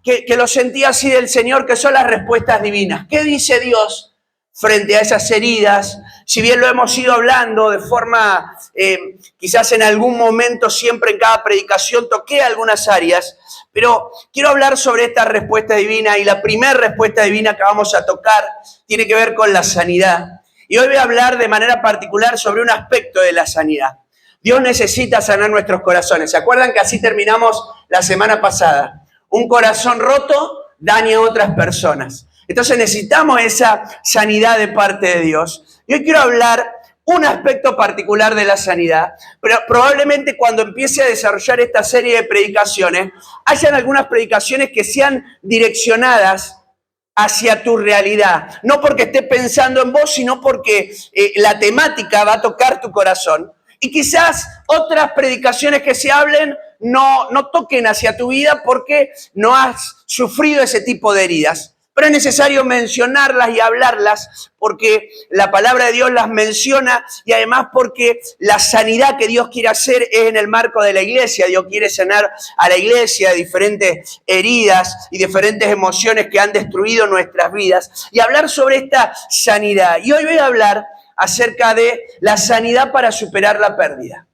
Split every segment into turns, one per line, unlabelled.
que lo sentí así del Señor, que son las respuestas divinas. ¿Qué dice Dios frente a esas heridas? Si bien lo hemos ido hablando de forma, quizás en algún momento, siempre en cada predicación toqué algunas áreas, pero quiero hablar sobre esta respuesta divina, y la primera respuesta divina que vamos a tocar tiene que ver con la sanidad. Y hoy voy a hablar de manera particular sobre un aspecto de la sanidad. Dios necesita sanar nuestros corazones. ¿Se acuerdan que así terminamos la semana pasada? Un corazón roto daña a otras personas. Entonces necesitamos esa sanidad de parte de Dios. Y hoy quiero hablar un aspecto particular de la sanidad, pero probablemente cuando empiece a desarrollar esta serie de predicaciones, hayan algunas predicaciones que sean direccionadas hacia tu realidad. No porque esté pensando en vos, sino porque la temática va a tocar tu corazón. Y quizás otras predicaciones que se hablen no toquen hacia tu vida porque no has sufrido ese tipo de heridas. Pero es necesario mencionarlas y hablarlas porque la palabra de Dios las menciona, y además porque la sanidad que Dios quiere hacer es en el marco de la iglesia. Dios quiere sanar a la iglesia de diferentes heridas y diferentes emociones que han destruido nuestras vidas, y hablar sobre esta sanidad. Y hoy voy a hablar acerca de la sanidad para superar la pérdida.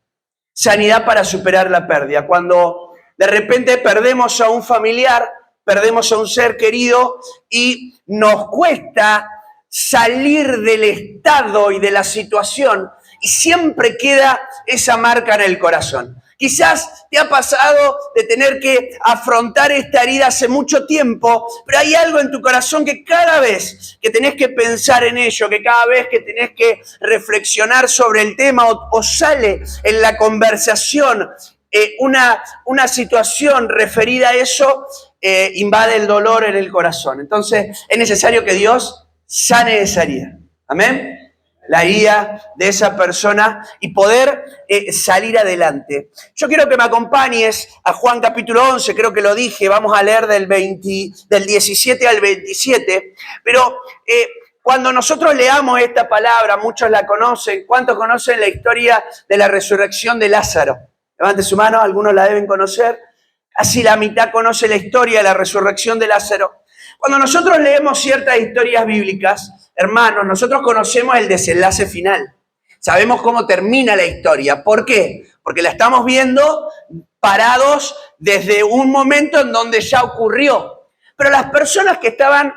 Sanidad para superar la pérdida. Cuando de repente perdemos a un familiar, perdemos a un ser querido y nos cuesta salir del estado y de la situación, y siempre queda esa marca en el corazón. Quizás te ha pasado de tener que afrontar esta herida hace mucho tiempo, pero hay algo en tu corazón que cada vez que tenés que pensar en ello, que cada vez que tenés que reflexionar sobre el tema o sale en la conversación una situación referida a eso, invade el dolor en el corazón. Entonces es necesario que Dios sane esa herida. Amén. La herida de esa persona y poder salir adelante. Yo quiero que me acompañes a Juan capítulo 11, creo que lo dije, vamos a leer del 17 al 27, pero cuando nosotros leamos esta palabra, muchos la conocen. ¿Cuántos conocen la historia de la resurrección de Lázaro? Levante su mano, algunos la deben conocer. Casi la mitad conoce la historia de la resurrección de Lázaro. Cuando nosotros leemos ciertas historias bíblicas, hermanos, nosotros conocemos el desenlace final. Sabemos cómo termina la historia. ¿Por qué? Porque la estamos viendo parados desde un momento en donde ya ocurrió. Pero las personas que estaban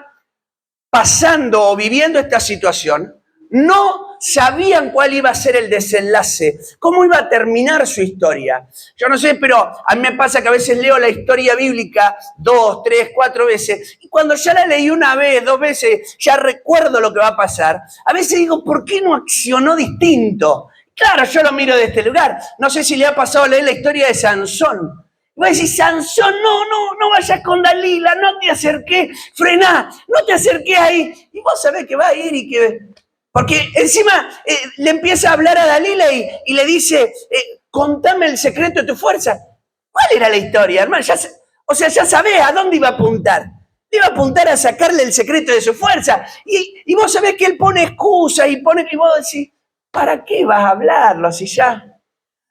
pasando o viviendo esta situación no sabían cuál iba a ser el desenlace, cómo iba a terminar su historia. Yo no sé, pero a mí me pasa que a veces leo la historia bíblica 2, 3, 4 veces, y cuando ya la leí una vez, 2 veces, ya recuerdo lo que va a pasar. A veces digo, ¿por qué no accionó distinto? Claro, yo lo miro de este lugar. No sé si le ha pasado a leer la historia de Sansón. Y voy a decir, Sansón, no vayas con Dalila, no te acerques, frená, no te acerques ahí. Y vos sabés que va a ir y que... Porque encima le empieza a hablar a Dalila y le dice, contame el secreto de tu fuerza. ¿Cuál era la historia, hermano? Ya sabés a dónde iba a apuntar. Iba a apuntar a sacarle el secreto de su fuerza. Y vos sabés que él pone excusas y vos decís, ¿para qué vas a hablarlo si ya?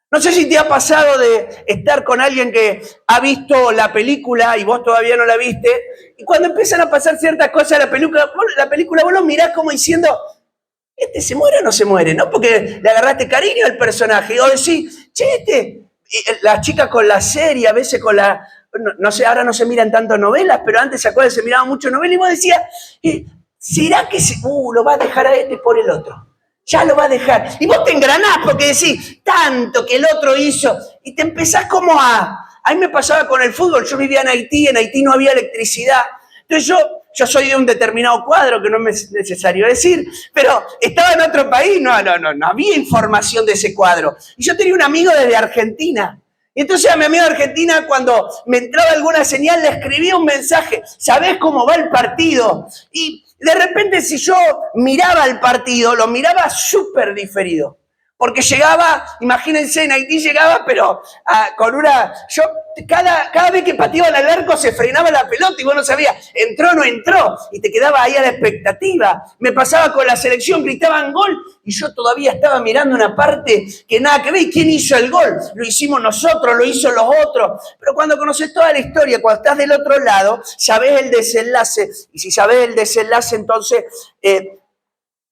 No sé si te ha pasado de estar con alguien que ha visto la película y vos todavía no la viste, y cuando empiezan a pasar ciertas cosas en la película vos lo mirás como diciendo, ¿este se muere o no se muere? ¿No? Porque le agarraste cariño al personaje. O decís, che, las chicas con la serie, a veces con la... No sé, ahora no se miran tanto novelas, pero antes, ¿se acuerdan? Se miraban mucho novelas y vos decías, ¿será que lo va a dejar a este por el otro? Ya lo va a dejar. Y vos te engranás porque decís, tanto que el otro hizo. Y te empezás como a... A mí me pasaba con el fútbol. Yo vivía en Haití no había electricidad. Entonces yo soy de un determinado cuadro que no me es necesario decir, pero estaba en otro país, no había información de ese cuadro. Y yo tenía un amigo desde Argentina. Y entonces a mi amigo de Argentina, cuando me entraba alguna señal, le escribía un mensaje, ¿sabés cómo va el partido? Y de repente si yo miraba el partido, lo miraba súper diferido. Porque llegaba, imagínense, en Haití llegaba, pero con una... Cada vez que pateaba el arco se frenaba la pelota y vos no sabías, entró o no entró, y te quedaba ahí a la expectativa. Me pasaba con la selección, gritaban gol, y yo todavía estaba mirando una parte que nada que ver. ¿Y quién hizo el gol? Lo hicimos nosotros, lo hizo los otros. Pero cuando conoces toda la historia, cuando estás del otro lado, sabés el desenlace, y si sabés el desenlace, entonces...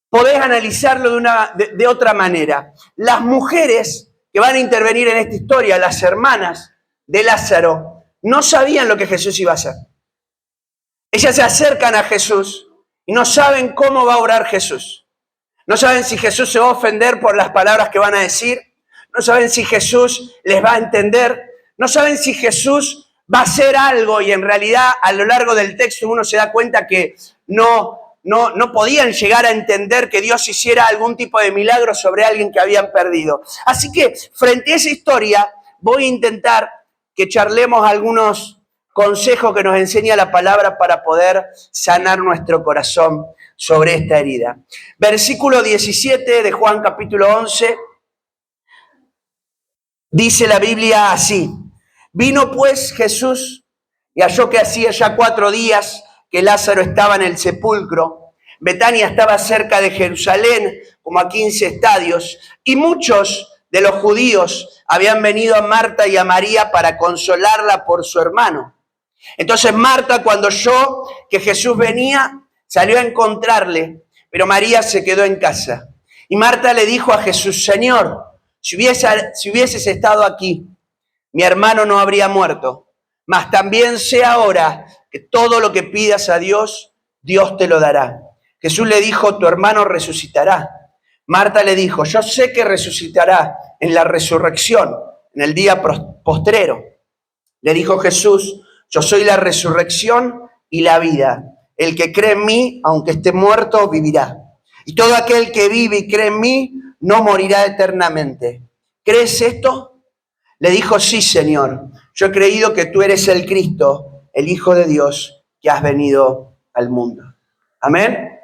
podés analizarlo de otra manera. Las mujeres que van a intervenir en esta historia, las hermanas de Lázaro, no sabían lo que Jesús iba a hacer. Ellas se acercan a Jesús y no saben cómo va a orar Jesús. No saben si Jesús se va a ofender por las palabras que van a decir. No saben si Jesús les va a entender. No saben si Jesús va a hacer algo, y en realidad a lo largo del texto uno se da cuenta que no podían llegar a entender que Dios hiciera algún tipo de milagro sobre alguien que habían perdido. Así que frente a esa historia voy a intentar que charlemos algunos consejos que nos enseña la palabra para poder sanar nuestro corazón sobre esta herida. Versículo 17 de Juan capítulo 11, dice la Biblia así: vino pues Jesús y halló que hacía ya 4 días que Lázaro estaba en el sepulcro. Betania estaba cerca de Jerusalén, como a 15 estadios, y muchos de los judíos habían venido a Marta y a María para consolarla por su hermano. Entonces Marta, cuando oyó que Jesús venía, salió a encontrarle, pero María se quedó en casa. Y Marta le dijo a Jesús: Señor, si hubieses estado aquí, mi hermano no habría muerto. Mas también sé ahora que todo lo que pidas a Dios, Dios te lo dará. Jesús le dijo: tu hermano resucitará. Marta le dijo: yo sé que resucitará en la resurrección, en el día postrero. Le dijo Jesús: yo soy la resurrección y la vida. El que cree en mí, aunque esté muerto, vivirá. Y todo aquel que vive y cree en mí, no morirá eternamente. ¿Crees esto? Le dijo: sí, Señor. Yo he creído que tú eres el Cristo, el Hijo de Dios, que has venido al mundo. Amén.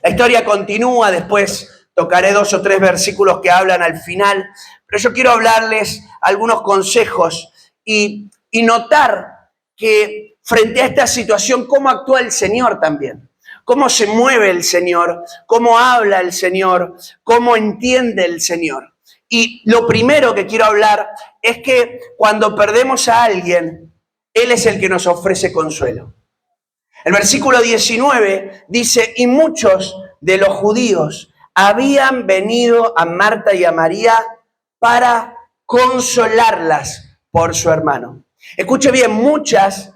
La historia continúa, después tocaré 2 o 3 versículos que hablan al final, pero yo quiero hablarles algunos consejos y notar que frente a esta situación, cómo actúa el Señor también, cómo se mueve el Señor, cómo habla el Señor, cómo entiende el Señor. Y lo primero que quiero hablar es que cuando perdemos a alguien, Él es el que nos ofrece consuelo. El versículo 19 dice: y muchos de los judíos habían venido a Marta y a María para consolarlas por su hermano. Escuche bien, muchas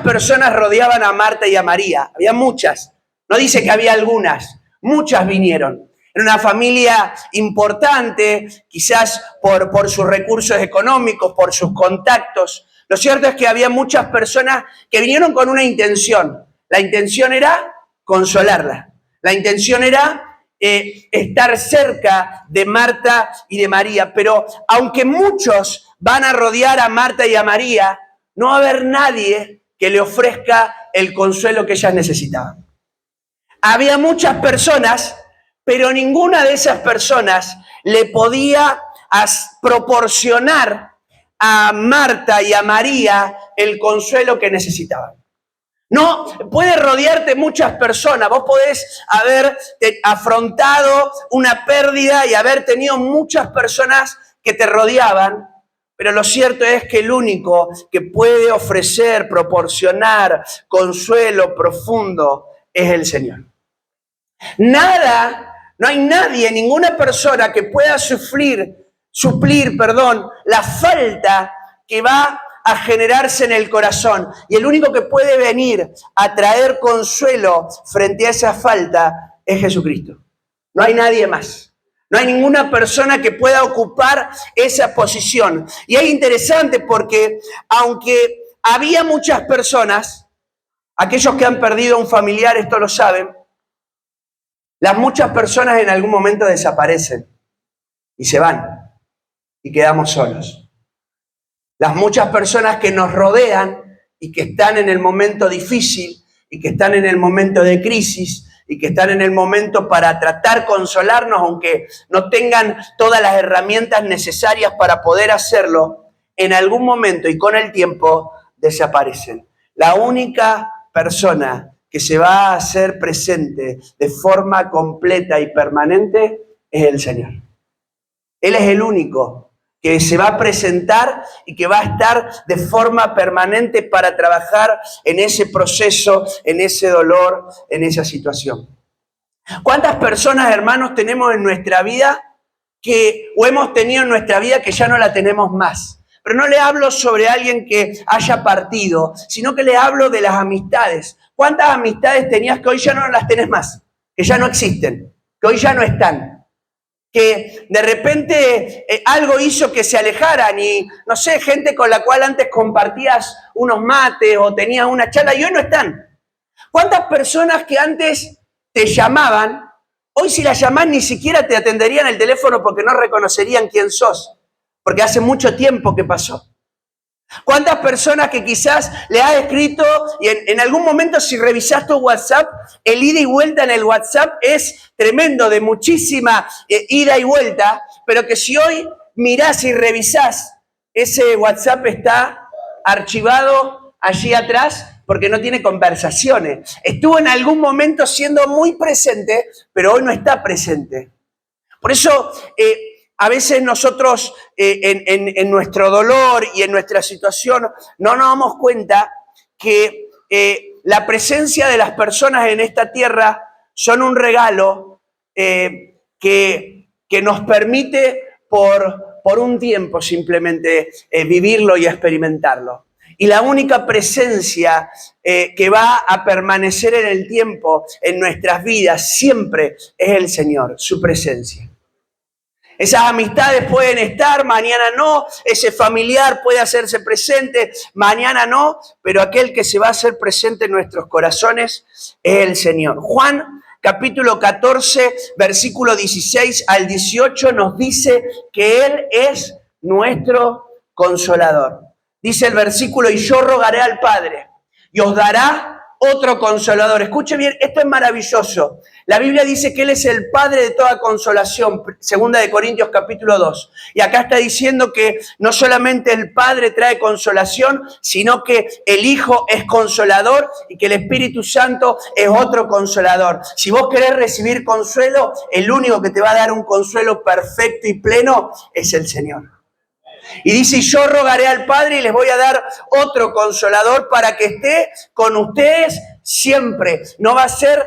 personas rodeaban a Marta y a María. Había muchas. No dice que había algunas. Muchas vinieron. Era una familia importante, quizás por sus recursos económicos, por sus contactos. Lo cierto es que había muchas personas que vinieron con una intención. La intención era consolarla. La intención era estar cerca de Marta y de María. Pero aunque muchos van a rodear a Marta y a María, no va a haber nadie que le ofrezca el consuelo que ellas necesitaban. Había muchas personas, pero ninguna de esas personas le podía proporcionar a Marta y a María el consuelo que necesitaban. No, puede rodearte muchas personas. Vos podés haber afrontado una pérdida y haber tenido muchas personas que te rodeaban, pero lo cierto es que el único que puede ofrecer, proporcionar consuelo profundo es el Señor. No hay nadie, ninguna persona que pueda suplir, la falta que va a generarse en el corazón. Y el único que puede venir a traer consuelo frente a esa falta es Jesucristo. No hay nadie más. No hay ninguna persona que pueda ocupar esa posición. Y es interesante porque aunque había muchas personas, aquellos que han perdido a un familiar, esto lo saben, las muchas personas en algún momento desaparecen y se van y quedamos solos. Las muchas personas que nos rodean y que están en el momento difícil y que están en el momento de crisis y que están en el momento para tratar consolarnos, aunque no tengan todas las herramientas necesarias para poder hacerlo, en algún momento y con el tiempo desaparecen. La única persona que se va a hacer presente de forma completa y permanente es el Señor. Él es el único que se va a presentar y que va a estar de forma permanente para trabajar en ese proceso, en ese dolor, en esa situación. ¿Cuántas personas, hermanos, tenemos en nuestra vida o hemos tenido en nuestra vida que ya no la tenemos más? Pero no le hablo sobre alguien que haya partido, sino que le hablo de las amistades. ¿Cuántas amistades tenías que hoy ya no las tenés más? Que ya no existen, que hoy ya no están. Que de repente algo hizo que se alejaran y, no sé, gente con la cual antes compartías unos mates o tenías una charla y hoy no están. ¿Cuántas personas que antes te llamaban, hoy si las llamás ni siquiera te atenderían el teléfono porque no reconocerían quién sos? Porque hace mucho tiempo que pasó. ¿Cuántas personas que quizás le has escrito y en algún momento si revisás tu WhatsApp, el ida y vuelta en el WhatsApp es tremendo, de muchísima ida y vuelta, pero que si hoy mirás y revisás, ese WhatsApp está archivado allí atrás porque no tiene conversaciones. Estuvo en algún momento siendo muy presente, pero hoy no está presente. Por eso a veces nosotros en nuestro dolor y en nuestra situación no nos damos cuenta que la presencia de las personas en esta tierra son un regalo que nos permite por un tiempo simplemente vivirlo y experimentarlo. Y la única presencia que va a permanecer en el tiempo, en nuestras vidas, siempre es el Señor, su presencia. Esas amistades pueden estar, mañana no. Ese familiar puede hacerse presente, mañana no. Pero aquel que se va a hacer presente en nuestros corazones es el Señor. Juan, capítulo 14, versículo 16 al 18, nos dice que Él es nuestro consolador. Dice el versículo, y yo rogaré al Padre, y os dará otro consolador. Escuche bien, esto es maravilloso. La Biblia dice que Él es el Padre de toda consolación, 2 de Corintios capítulo 2. Y acá está diciendo que no solamente el Padre trae consolación, sino que el Hijo es consolador y que el Espíritu Santo es otro consolador. Si vos querés recibir consuelo, el único que te va a dar un consuelo perfecto y pleno es el Señor. Y dice, yo rogaré al Padre y les voy a dar otro consolador para que esté con ustedes siempre. No va a ser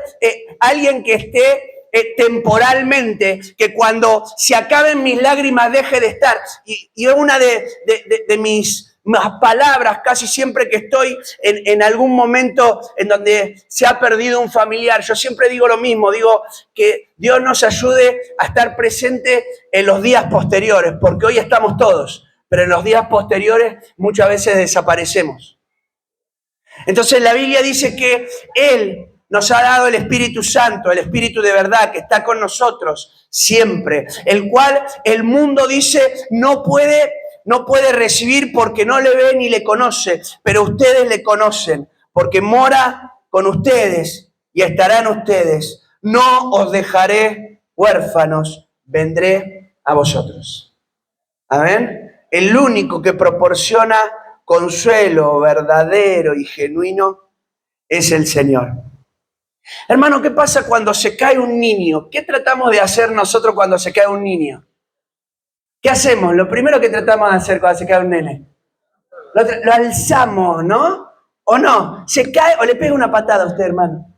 alguien que esté temporalmente, que cuando se acaben mis lágrimas deje de estar. Y una de mis palabras casi siempre que estoy en algún momento en donde se ha perdido un familiar, yo siempre digo lo mismo, digo que Dios nos ayude a estar presente en los días posteriores, porque hoy estamos todos, pero en los días posteriores muchas veces desaparecemos. Entonces la Biblia dice que Él nos ha dado el Espíritu Santo, el Espíritu de verdad que está con nosotros siempre, el cual el mundo dice no puede recibir porque no le ve ni le conoce, pero ustedes le conocen, porque mora con ustedes y estará en ustedes. No os dejaré huérfanos, vendré a vosotros. Amén. El único que proporciona consuelo verdadero y genuino es el Señor. Hermano, ¿qué pasa cuando se cae un niño? ¿Qué tratamos de hacer nosotros cuando se cae un niño? ¿Qué hacemos? Lo primero que tratamos de hacer cuando se cae un nene. Lo alzamos, ¿no? ¿O no? Se cae o le pega una patada a usted, hermano.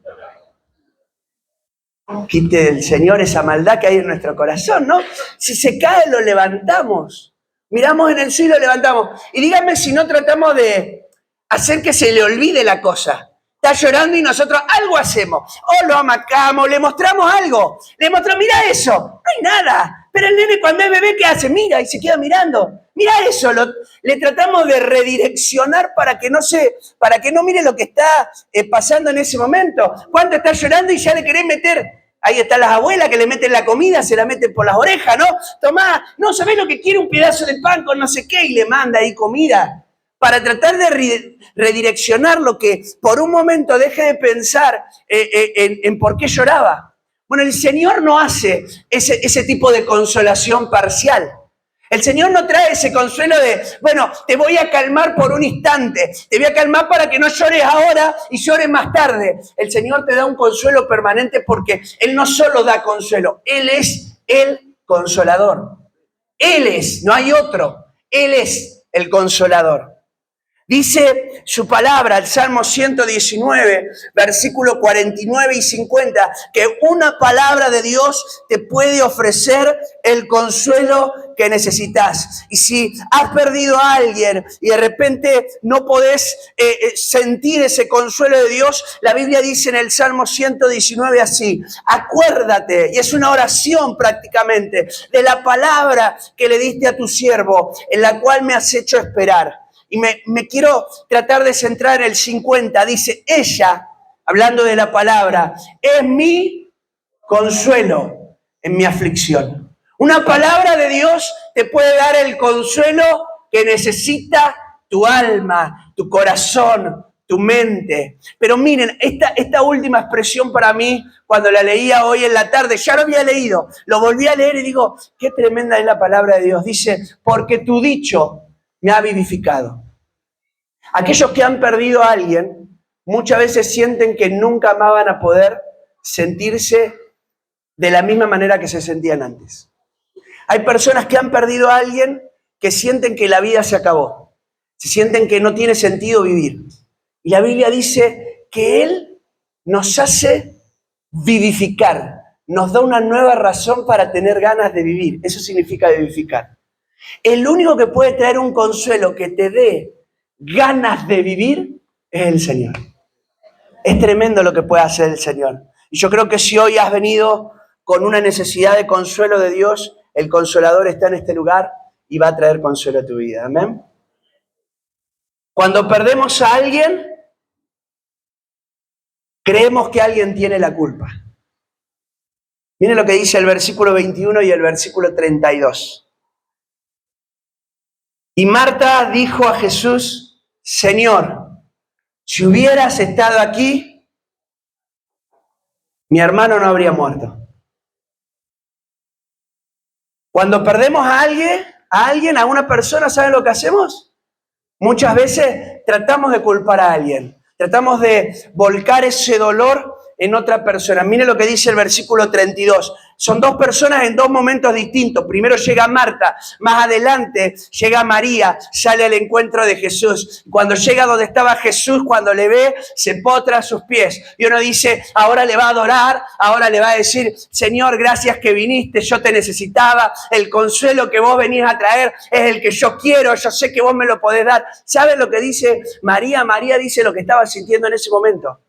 Quite del Señor esa maldad que hay en nuestro corazón, ¿no? Si se cae, lo levantamos. Miramos en el suelo y lo levantamos. Y díganme si no tratamos de hacer que se le olvide la cosa. Está llorando y nosotros algo hacemos. O lo amacamos, le mostramos algo. Le mostramos, mira eso. No hay nada. Pero el nene cuando es bebé, ¿qué hace? Mira y se queda mirando. Mira eso. Le tratamos de redireccionar para que no mire lo que está pasando en ese momento. ¿Cuánto está llorando y ya le querés meter? Ahí están las abuelas que le meten la comida, se la meten por las orejas, ¿no? Tomá, no, ¿sabés lo que quiere? Un pedazo de pan con no sé qué y le manda ahí comida. para tratar de redireccionar lo que por un momento deje de pensar en por qué lloraba. Bueno, el Señor no hace ese tipo de consolación parcial. El Señor no trae ese consuelo de, bueno, te voy a calmar por un instante, te voy a calmar para que no llores ahora y llores más tarde. El Señor te da un consuelo permanente porque Él no solo da consuelo, Él es el consolador. Él es, no hay otro, Él es el consolador. Dice su palabra, el Salmo 119, versículo 49 y 50, que una palabra de Dios te puede ofrecer el consuelo que necesitas. Y si has perdido a alguien y de repente no podés sentir ese consuelo de Dios, la Biblia dice en el Salmo 119 así: acuérdate, y es una oración prácticamente, de la palabra que le diste a tu siervo, en la cual me has hecho esperar. Y me quiero tratar de centrar en el 50. Dice, ella, hablando de la palabra, es mi consuelo en mi aflicción. Una palabra de Dios te puede dar el consuelo que necesita tu alma, tu corazón, tu mente. Pero miren, esta última expresión para mí, cuando la leía hoy en la tarde, ya lo había leído, lo volví a leer y digo, qué tremenda es la palabra de Dios. Dice, porque tu dicho me ha vivificado. Aquellos que han perdido a alguien muchas veces sienten que nunca más van a poder sentirse de la misma manera que se sentían antes. Hay personas que han perdido a alguien que sienten que la vida se acabó, se sienten que no tiene sentido vivir. Y la Biblia dice que Él nos hace vivificar, nos da una nueva razón para tener ganas de vivir. Eso significa vivificar. El único que puede traer un consuelo que te dé ganas de vivir es el Señor. Es tremendo lo que puede hacer el Señor. Y yo creo que si hoy has venido con una necesidad de consuelo de Dios, el Consolador está en este lugar y va a traer consuelo a tu vida. Amén. Cuando perdemos a alguien, creemos que alguien tiene la culpa. Miren lo que dice el versículo 21 y el versículo 32. Y Marta dijo a Jesús, Señor, si hubieras estado aquí, mi hermano no habría muerto. Cuando perdemos a alguien, a una persona, ¿saben lo que hacemos? Muchas veces tratamos de culpar a alguien, tratamos de volcar ese dolor en otra persona. Miren lo que dice el versículo 32. Son dos personas en dos momentos distintos. Primero llega Marta, más adelante llega María, sale al encuentro de Jesús. Cuando llega donde estaba Jesús, cuando le ve, se potra a sus pies. Y uno dice, ahora le va a adorar, ahora le va a decir, Señor, gracias que viniste, yo te necesitaba, el consuelo que vos venís a traer es el que yo quiero, yo sé que vos me lo podés dar. ¿Saben lo que dice María? María dice lo que estaba sintiendo en ese momento.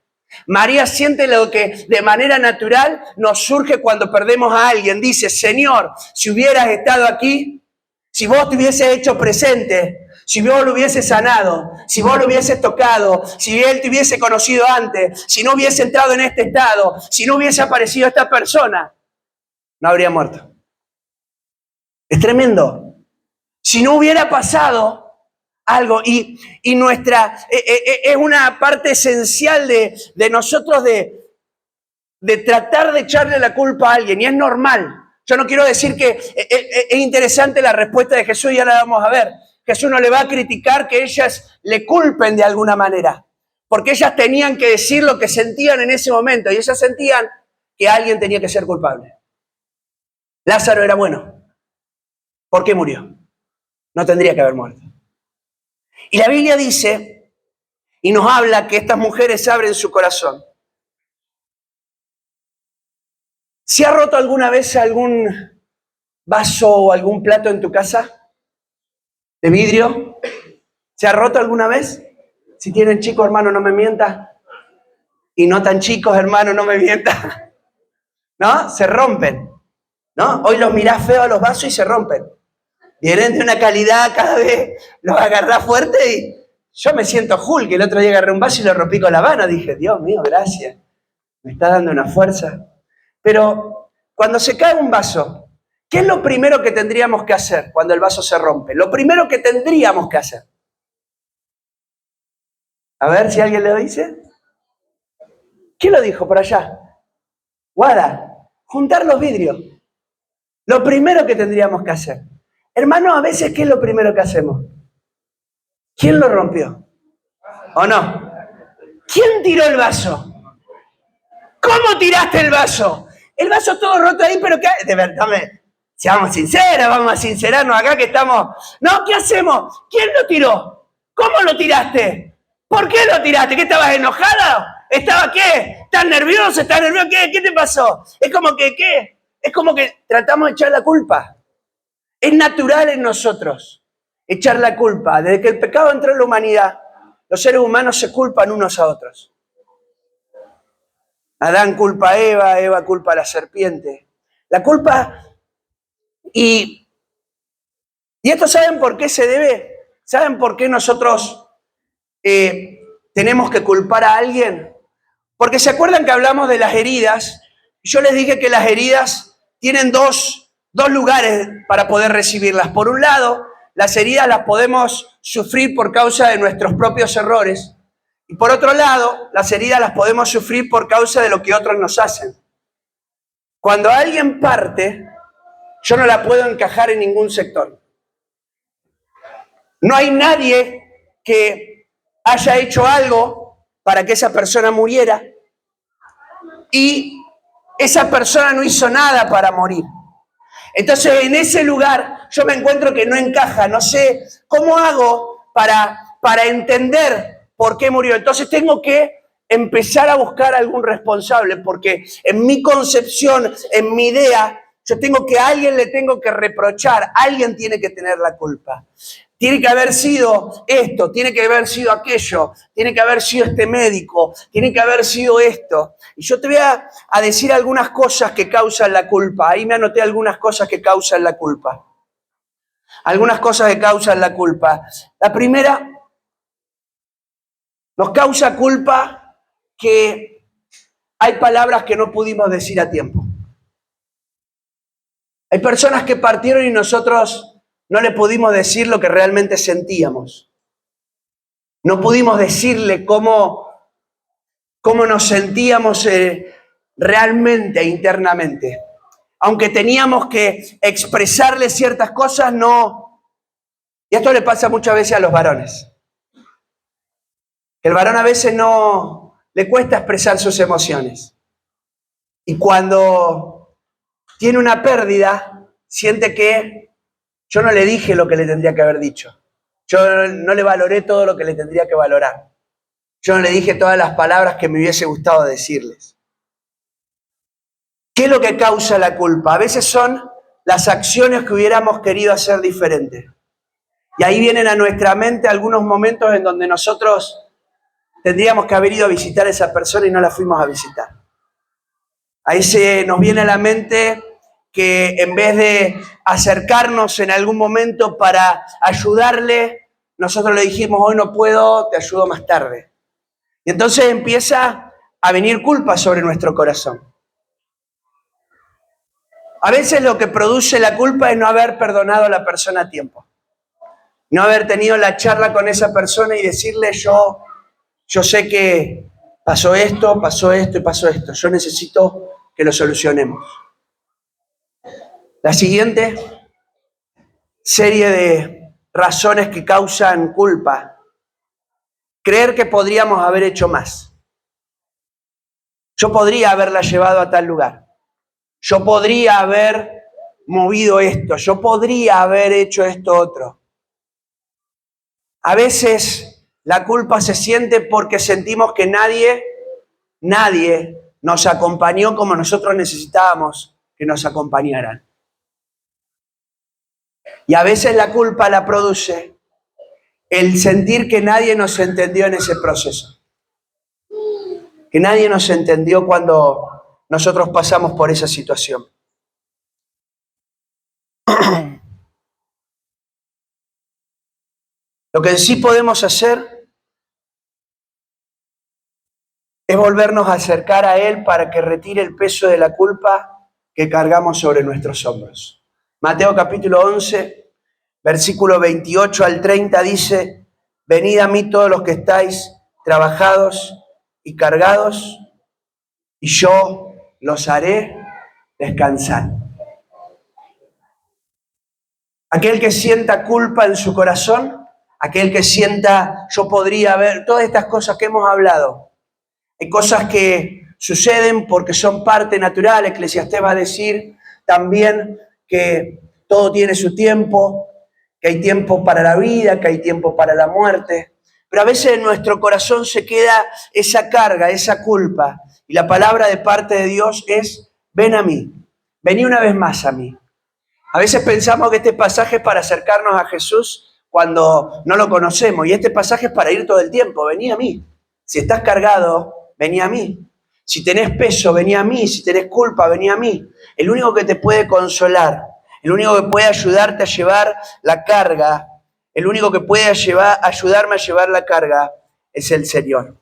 María siente lo que de manera natural nos surge cuando perdemos a alguien. Dice, Señor, si hubieras estado aquí, si vos te hubieses hecho presente, si vos lo hubieses sanado, si vos lo hubieses tocado, si Él te hubiese conocido antes, si no hubiese entrado en este estado, si no hubiese aparecido esta persona, no habría muerto. Es tremendo. Si no hubiera pasado algo, y nuestra es una parte esencial de nosotros de tratar de echarle la culpa a alguien, y es normal. Yo no quiero decir que es interesante la respuesta de Jesús, ya la vamos a ver. Jesús no le va a criticar que ellas le culpen de alguna manera, porque ellas tenían que decir lo que sentían en ese momento, y ellas sentían que alguien tenía que ser culpable. Lázaro era bueno. ¿Por qué murió? No tendría que haber muerto. Y la Biblia dice, y nos habla que estas mujeres abren su corazón. ¿Se ha roto alguna vez algún vaso o algún plato en tu casa? ¿De vidrio? ¿Se ha roto alguna vez? Si tienen chicos, hermano, no me mientas. Y no tan chicos, hermano, no me mientas. ¿No? Se rompen. ¿No? Hoy los mirás feo a los vasos y se rompen. Vienen de una calidad, cada vez los agarrás fuerte y yo me siento Hulk. El otro día agarré un vaso y lo rompí con la mano. Dije, Dios mío, gracias. Me está dando una fuerza. Pero cuando se cae un vaso, ¿qué es lo primero que tendríamos que hacer cuando el vaso se rompe? Lo primero que tendríamos que hacer A ver si alguien lo dice. ¿Quién lo dijo por allá? Guada, juntar los vidrios. Lo primero que tendríamos que hacer. Hermano, a veces, ¿qué es lo primero que hacemos? ¿Quién lo rompió? ¿O no? ¿Quién tiró el vaso? ¿Cómo tiraste el vaso? El vaso todo roto ahí, pero ¿qué? De verdad, seamos sinceras, vamos a sincerarnos acá que estamos. No, ¿qué hacemos? ¿Quién lo tiró? ¿Cómo lo tiraste? ¿Por qué lo tiraste? ¿Qué estabas enojada? ¿Estaba qué? ¿Estás nervioso? ¿Estás nervioso? ¿Qué te pasó? Es como que, ¿qué? Es como que tratamos de echar la culpa. Es natural en nosotros echar la culpa. Desde que el pecado entró en la humanidad, los seres humanos se culpan unos a otros. Adán culpa a Eva, Eva culpa a la serpiente. La culpa. Y esto, ¿saben por qué se debe? ¿Saben por qué nosotros tenemos que culpar a alguien? Porque se acuerdan que hablamos de las heridas. Yo les dije que las heridas tienen dos lugares para poder recibirlas. Por un lado, las heridas las podemos sufrir por causa de nuestros propios errores. Y por otro lado, las heridas las podemos sufrir por causa de lo que otros nos hacen. Cuando alguien parte, yo no la puedo encajar en ningún sector. No hay nadie que haya hecho algo para que esa persona muriera y esa persona no hizo nada para morir. Entonces, en ese lugar yo me encuentro que no encaja, no sé cómo hago para entender por qué murió. Entonces tengo que empezar a buscar algún responsable, porque en mi concepción, en mi idea, yo tengo que a alguien le tengo que reprochar, alguien tiene que tener la culpa. Tiene que haber sido esto, tiene que haber sido aquello, tiene que haber sido este médico, tiene que haber sido esto. Y yo te voy a decir algunas cosas que causan la culpa. Ahí me anoté algunas cosas que causan la culpa. Algunas cosas que causan la culpa. La primera, nos causa culpa que hay palabras que no pudimos decir a tiempo. Hay personas que partieron y nosotros no le pudimos decir lo que realmente sentíamos. No pudimos decirle cómo nos sentíamos realmente, internamente. Aunque teníamos que expresarle ciertas cosas, no. Y esto le pasa muchas veces a los varones. El varón a veces no le cuesta expresar sus emociones. Y cuando tiene una pérdida, siente que yo no le dije lo que le tendría que haber dicho. Yo no le valoré todo lo que le tendría que valorar. Yo no le dije todas las palabras que me hubiese gustado decirles. ¿Qué es lo que causa la culpa? A veces son las acciones que hubiéramos querido hacer diferentes. Y ahí vienen a nuestra mente algunos momentos en donde nosotros tendríamos que haber ido a visitar a esa persona y no la fuimos a visitar. Ahí nos viene a la mente que en vez de acercarnos en algún momento para ayudarle, nosotros le dijimos, hoy no puedo, te ayudo más tarde. Y entonces empieza a venir culpa sobre nuestro corazón. A veces lo que produce la culpa es no haber perdonado a la persona a tiempo. No haber tenido la charla con esa persona y decirle, yo sé que pasó esto y pasó esto. Yo necesito que lo solucionemos. La siguiente serie de razones que causan culpa. Creer que podríamos haber hecho más. Yo podría haberla llevado a tal lugar. Yo podría haber movido esto. Yo podría haber hecho esto otro. A veces la culpa se siente porque sentimos que nadie nos acompañó como nosotros necesitábamos que nos acompañaran. Y a veces la culpa la produce el sentir que nadie nos entendió en ese proceso. Que nadie nos entendió cuando nosotros pasamos por esa situación. Lo que sí podemos hacer es volvernos a acercar a Él para que retire el peso de la culpa que cargamos sobre nuestros hombros. Mateo capítulo 11, versículo 28 al 30 dice, venid a mí todos los que estáis trabajados y cargados, y yo los haré descansar. Aquel que sienta culpa en su corazón, aquel que sienta, yo podría haber, todas estas cosas que hemos hablado, hay cosas que suceden porque son parte natural. Eclesiastés va a decir también que todo tiene su tiempo, que hay tiempo para la vida, que hay tiempo para la muerte. Pero a veces en nuestro corazón se queda esa carga, esa culpa. Y la palabra de parte de Dios es, ven a mí, vení una vez más a mí. A veces pensamos que este pasaje es para acercarnos a Jesús cuando no lo conocemos. Y este pasaje es para ir todo el tiempo, vení a mí. Si estás cargado, vení a mí. Si tenés peso, vení a mí. Si tenés culpa, vení a mí. El único que te puede consolar, el único que puede ayudarte a llevar la carga, el único que puede ayudarme a llevar la carga es el Señor.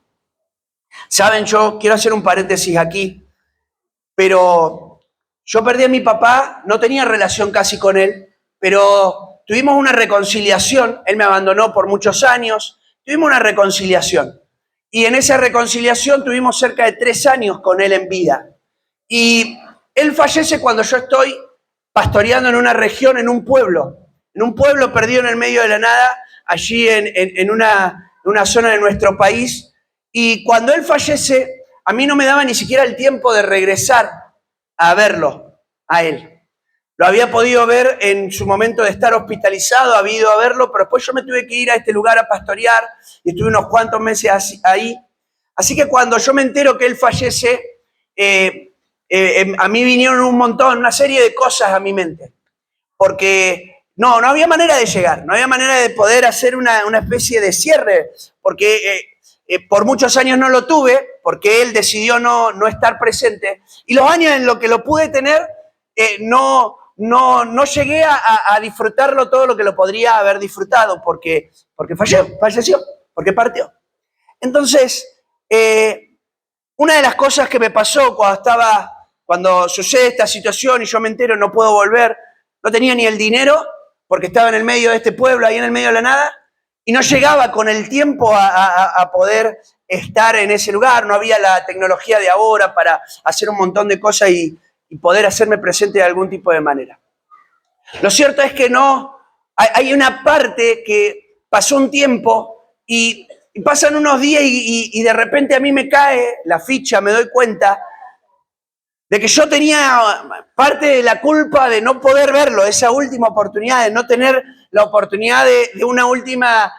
Saben, yo quiero hacer un paréntesis aquí, pero yo perdí a mi papá, no tenía relación casi con él, pero tuvimos una reconciliación. Él me abandonó por muchos años, tuvimos una reconciliación. Y en esa reconciliación tuvimos cerca de 3 años con él en vida. Y él fallece cuando yo estoy pastoreando en una región, en un pueblo perdido en el medio de la nada, allí en una zona de nuestro país. Y cuando él fallece, a mí no me daba ni siquiera el tiempo de regresar a verlo, a él. Lo había podido ver en su momento de estar hospitalizado, había ido a verlo, pero después yo me tuve que ir a este lugar a pastorear y estuve unos cuantos meses ahí. Así que cuando yo me entero que él fallece, a mí vinieron un montón, una serie de cosas a mi mente. Porque no había manera de llegar, no había manera de poder hacer una especie de cierre, porque por muchos años no lo tuve, porque él decidió no estar presente. Y los años en los que lo pude tener, no llegué a disfrutarlo todo lo que lo podría haber disfrutado, porque falleció, porque partió. Entonces, una de las cosas que me pasó cuando sucede esta situación y yo me entero, no puedo volver, no tenía ni el dinero, porque estaba en el medio de este pueblo, ahí en el medio de la nada, y no llegaba con el tiempo a poder estar en ese lugar. No había la tecnología de ahora para hacer un montón de cosas y poder hacerme presente de algún tipo de manera. Lo cierto es que hay una parte que pasó un tiempo y pasan unos días y de repente a mí me cae la ficha, me doy cuenta de que yo tenía parte de la culpa de no poder verlo, esa última oportunidad, de no tener la oportunidad de una última,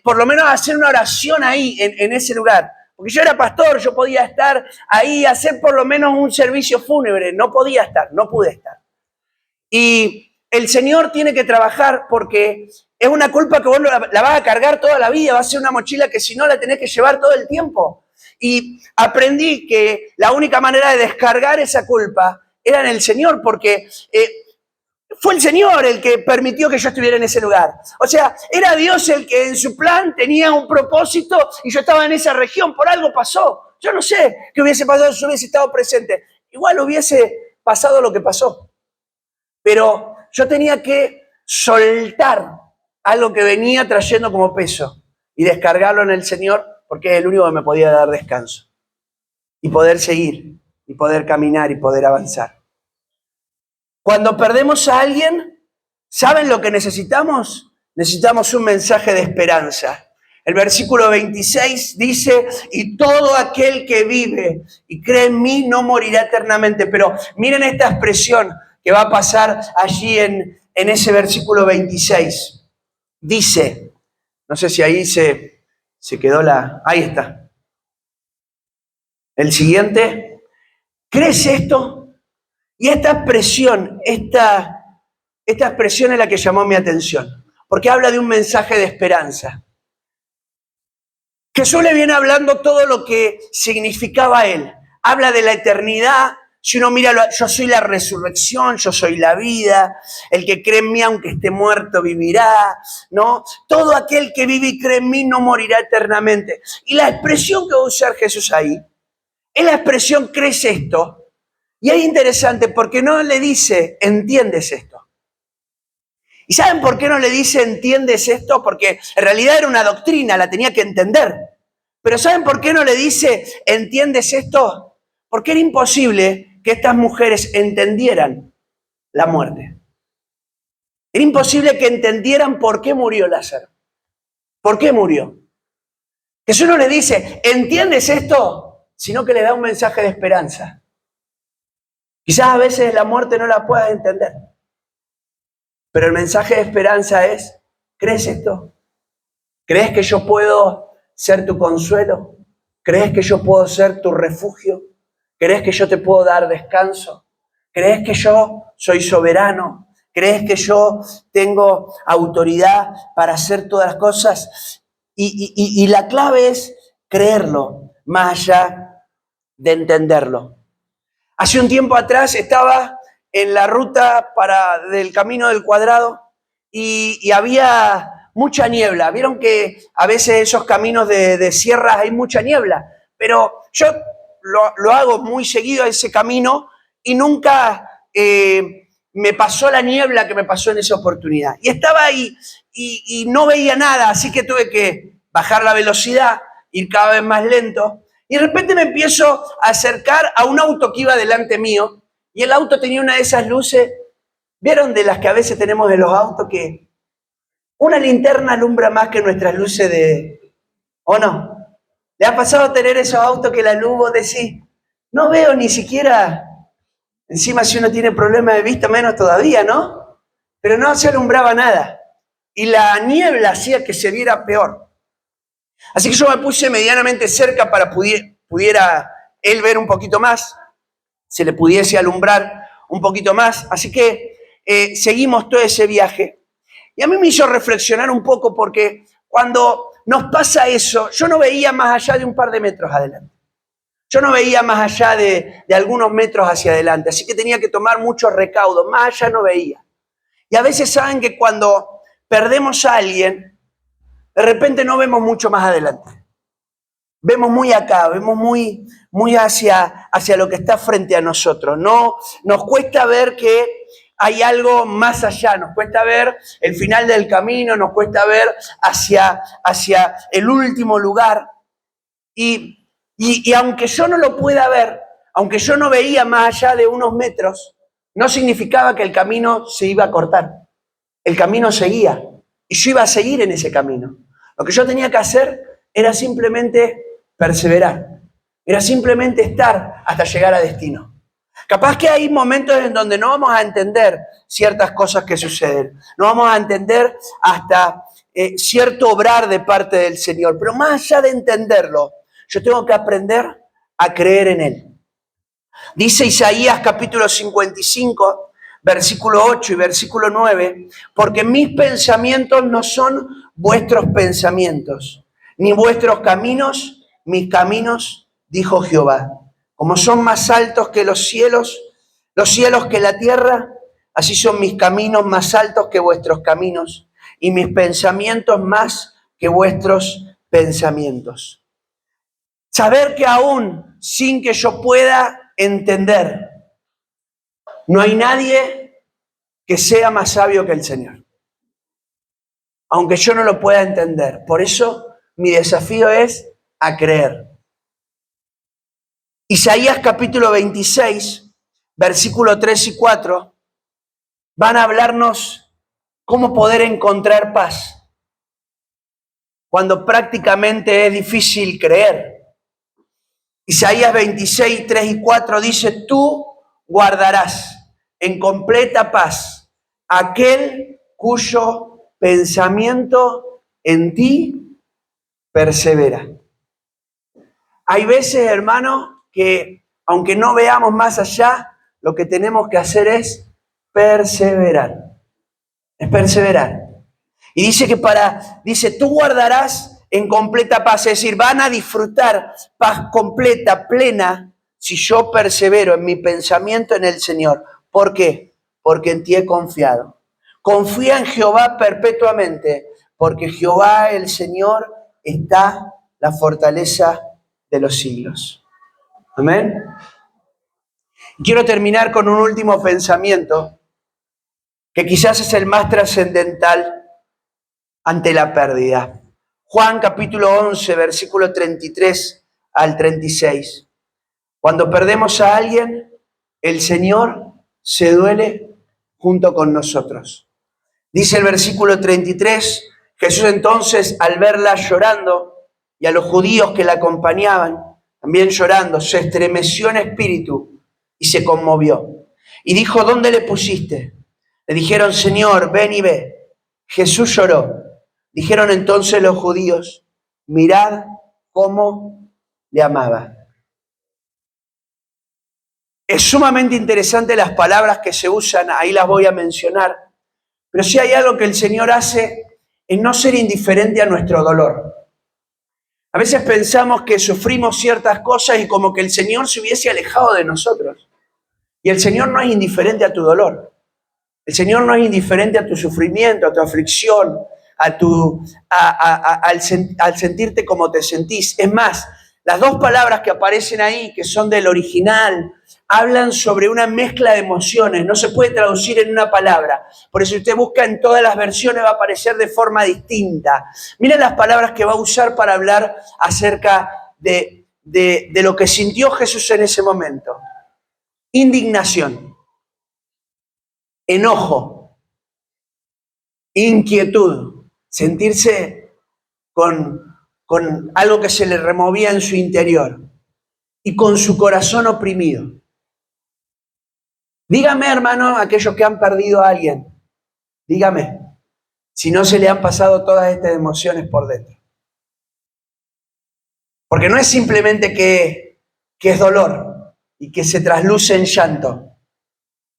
por lo menos hacer una oración ahí, en ese lugar. Porque yo era pastor, yo podía estar ahí, hacer por lo menos un servicio fúnebre. No podía estar, no pude estar. Y el Señor tiene que trabajar porque es una culpa que vos la vas a cargar toda la vida, va a ser una mochila que si no la tenés que llevar todo el tiempo. Y aprendí que la única manera de descargar esa culpa era en el Señor, porque fue el Señor el que permitió que yo estuviera en ese lugar. O sea, era Dios el que en su plan tenía un propósito y yo estaba en esa región, por algo pasó. Yo no sé qué hubiese pasado si yo hubiese estado presente. Igual hubiese pasado lo que pasó. Pero yo tenía que soltar algo que venía trayendo como peso y descargarlo en el Señor, porque es el único que me podía dar descanso. Y poder seguir, y poder caminar, y poder avanzar. Cuando perdemos a alguien, ¿saben lo que necesitamos? Necesitamos un mensaje de esperanza. El versículo 26 dice, y todo aquel que vive y cree en mí no morirá eternamente. Pero miren esta expresión que va a pasar allí en ese versículo 26. Dice, no sé si ahí se quedó ahí está. El siguiente, ¿crees esto? Y esta expresión es la que llamó mi atención, porque habla de un mensaje de esperanza. Jesús le viene hablando todo lo que significaba él. Habla de la eternidad. Si uno mira, yo soy la resurrección, yo soy la vida. El que cree en mí, aunque esté muerto, vivirá, ¿no? Todo aquel que vive y cree en mí no morirá eternamente. Y la expresión que va a usar Jesús ahí es la expresión, ¿crees esto? Y es interesante porque no le dice, ¿entiendes esto? ¿Y saben por qué no le dice, entiendes esto? Porque en realidad era una doctrina, la tenía que entender. Pero ¿saben por qué no le dice, ¿entiendes esto? Porque era imposible que estas mujeres entendieran la muerte. Era imposible que entendieran por qué murió Lázaro. ¿Por qué murió? Jesús no le dice, ¿entiendes esto? Sino que le da un mensaje de esperanza. Quizás a veces la muerte no la puedas entender. Pero el mensaje de esperanza es, ¿crees esto? ¿Crees que yo puedo ser tu consuelo? ¿Crees que yo puedo ser tu refugio? ¿Crees que yo te puedo dar descanso? ¿Crees que yo soy soberano? ¿Crees que yo tengo autoridad para hacer todas las cosas? Y la clave es creerlo, más allá de entenderlo. Hace un tiempo atrás estaba en la ruta del Camino del Cuadrado y había mucha niebla. Vieron que a veces esos caminos de sierras hay mucha niebla, pero yo lo hago muy seguido ese camino y nunca me pasó la niebla que me pasó en esa oportunidad. Y estaba ahí y no veía nada, así que tuve que bajar la velocidad, ir cada vez más lento. Y de repente me empiezo a acercar a un auto que iba delante mío y el auto tenía una de esas luces, ¿vieron de las que a veces tenemos en los autos que una linterna alumbra más que nuestras luces de... ¿O no? ¿Le ha pasado tener esos autos que la luz vos decís, no veo ni siquiera, encima si uno tiene problemas de vista menos todavía, ¿no? Pero no se alumbraba nada y la niebla hacía que se viera peor. Así que yo me puse medianamente cerca para pudiera él ver un poquito más, se le pudiese alumbrar un poquito más. Así que seguimos todo ese viaje. Y a mí me hizo reflexionar un poco porque cuando nos pasa eso, yo no veía más allá de un par de metros adelante. Yo no veía más allá de algunos metros hacia adelante. Así que tenía que tomar muchos recaudos. Más allá no veía. Y a veces saben que cuando perdemos a alguien, de repente no vemos mucho más adelante. Vemos muy acá, vemos muy hacia lo que está frente a nosotros. No, nos cuesta ver que hay algo más allá, nos cuesta ver el final del camino, nos cuesta ver hacia el último lugar. Y aunque yo no lo pueda ver, aunque yo no veía más allá de unos metros, no significaba que el camino se iba a cortar. El camino seguía y yo iba a seguir en ese camino. Lo que yo tenía que hacer era simplemente perseverar, era simplemente estar hasta llegar a destino. Capaz que hay momentos en donde no vamos a entender ciertas cosas que suceden, no vamos a entender hasta cierto obrar de parte del Señor, pero más allá de entenderlo, yo tengo que aprender a creer en Él. Dice Isaías capítulo 55, versículo 8 y versículo 9, porque mis pensamientos no son vuestros pensamientos, ni vuestros caminos, mis caminos, dijo Jehová. Como son más altos que los cielos que la tierra, así son mis caminos más altos que vuestros caminos, y mis pensamientos más que vuestros pensamientos. Saber que aún sin que yo pueda entender, no hay nadie que sea más sabio que el Señor. Aunque yo no lo pueda entender. Por eso mi desafío es a creer. Isaías capítulo 26, versículo 3 y 4, van a hablarnos cómo poder encontrar paz cuando prácticamente es difícil creer. Isaías 26, 3 y 4 dice, tú guardarás en completa paz aquel cuyo pensamiento en ti persevera. Hay veces, hermano, que aunque no veamos más allá, lo que tenemos que hacer es perseverar. Es perseverar. Y dice, tú guardarás en completa paz, es decir, van a disfrutar paz completa, plena, si yo persevero en mi pensamiento en el Señor. ¿Por qué? Porque en ti he confiado. Confía en Jehová perpetuamente, porque Jehová el Señor está la fortaleza de los siglos. Amén. Quiero terminar con un último pensamiento, que quizás es el más trascendental ante la pérdida. Juan capítulo 11, versículo 33 al 36. Cuando perdemos a alguien, el Señor se duele junto con nosotros. Dice el versículo 33, Jesús entonces, al verla llorando y a los judíos que la acompañaban, también llorando, se estremeció en espíritu y se conmovió. Y dijo, ¿dónde le pusiste? Le dijeron, Señor, ven y ve. Jesús lloró. Dijeron entonces los judíos, mirad cómo le amaba. Es sumamente interesante las palabras que se usan, ahí las voy a mencionar, pero si hay algo que el Señor hace es no ser indiferente a nuestro dolor. A veces pensamos que sufrimos ciertas cosas y como que el Señor se hubiese alejado de nosotros. Y el Señor no es indiferente a tu dolor. El Señor no es indiferente a tu sufrimiento, a tu aflicción, al sentirte como te sentís. Es más, las dos palabras que aparecen ahí, que son del original, hablan sobre una mezcla de emociones. No se puede traducir en una palabra. Por eso si usted busca en todas las versiones va a aparecer de forma distinta. Mira las palabras que va a usar para hablar acerca de lo que sintió Jesús en ese momento. Indignación, enojo, inquietud, sentirse con algo que se le removía en su interior y con su corazón oprimido. Dígame, hermano, aquellos que han perdido a alguien, dígame, si no se le han pasado todas estas emociones por dentro. Porque no es simplemente que es dolor y que se trasluce en llanto.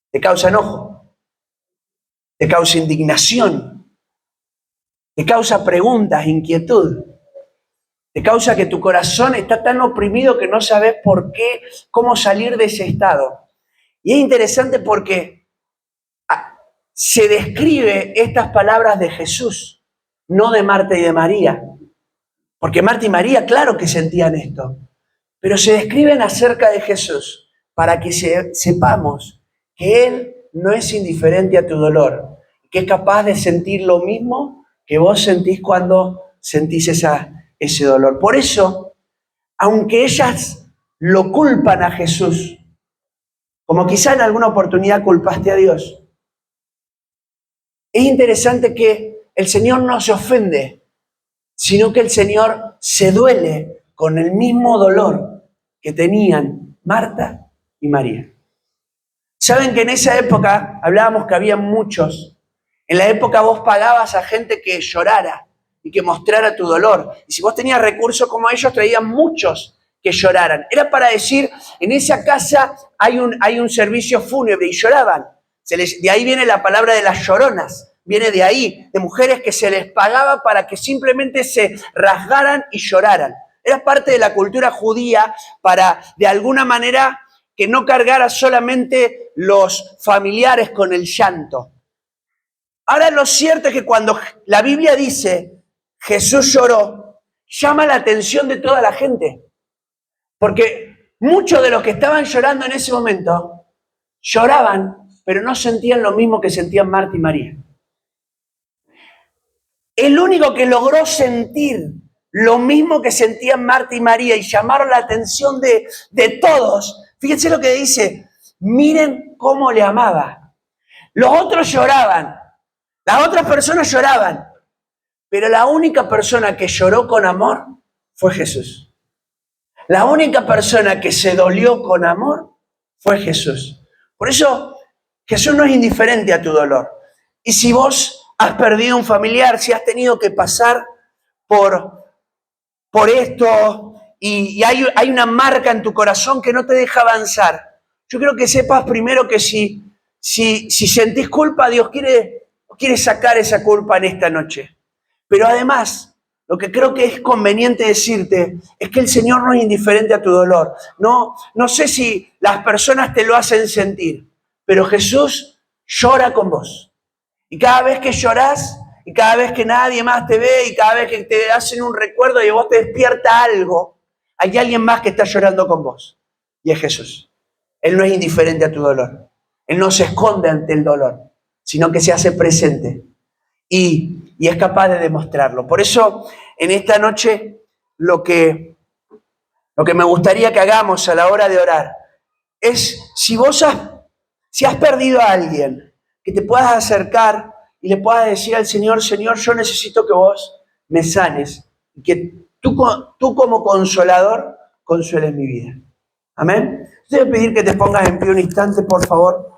Te causa enojo, te causa indignación, te causa preguntas, inquietud. Te causa que tu corazón está tan oprimido que no sabes por qué, cómo salir de ese estado. Y es interesante porque se describe estas palabras de Jesús, no de Marta y de María. Porque Marta y María, claro que sentían esto, pero se describen acerca de Jesús para que sepamos que Él no es indiferente a tu dolor, que es capaz de sentir lo mismo que vos sentís cuando sentís ese dolor. Por eso, aunque ellas lo culpan a Jesús, como quizá en alguna oportunidad culpaste a Dios, es interesante que el Señor no se ofende, sino que el Señor se duele con el mismo dolor que tenían Marta y María. Saben que en esa época, hablábamos que había muchos, en la época vos pagabas a gente que llorara y que mostrara tu dolor. Y si vos tenías recursos como ellos, traían muchos que lloraran. Era para decir, en esa casa hay un servicio fúnebre y lloraban. De ahí viene la palabra de las lloronas. Viene de ahí, de mujeres que se les pagaba para que simplemente se rasgaran y lloraran. Era parte de la cultura judía para, de alguna manera, que no cargara solamente los familiares con el llanto. Ahora lo cierto es que cuando la Biblia dice Jesús lloró, llama la atención de toda la gente. Porque muchos de los que estaban llorando en ese momento lloraban, pero no sentían lo mismo que sentían Marta y María. El único que logró sentir lo mismo que sentían Marta y María y llamaron la atención de todos, fíjense lo que dice, miren cómo le amaba. Los otros lloraban, las otras personas lloraban, pero la única persona que lloró con amor fue Jesús. La única persona que se dolió con amor fue Jesús. Por eso Jesús no es indiferente a tu dolor. Y si vos has perdido un familiar, si has tenido que pasar por esto y hay una marca en tu corazón que no te deja avanzar, yo quiero que sepas primero que si sentís culpa, Dios quiere sacar esa culpa en esta noche. Pero además, lo que creo que es conveniente decirte es que el Señor no es indiferente a tu dolor. No sé si las personas te lo hacen sentir, pero Jesús llora con vos. Y cada vez que llorás, y cada vez que nadie más te ve, y cada vez que te hacen un recuerdo y vos te despierta algo, hay alguien más que está llorando con vos. Y es Jesús. Él no es indiferente a tu dolor. Él no se esconde ante el dolor, sino que se hace presente. Y y es capaz de demostrarlo. Por eso, en esta noche, lo que me gustaría que hagamos a la hora de orar es, si has perdido a alguien, que te puedas acercar y le puedas decir al Señor, Señor, yo necesito que vos me sanes, y que tú como consolador consueles mi vida. Amén. Te voy a pedir que te pongas en pie un instante, por favor.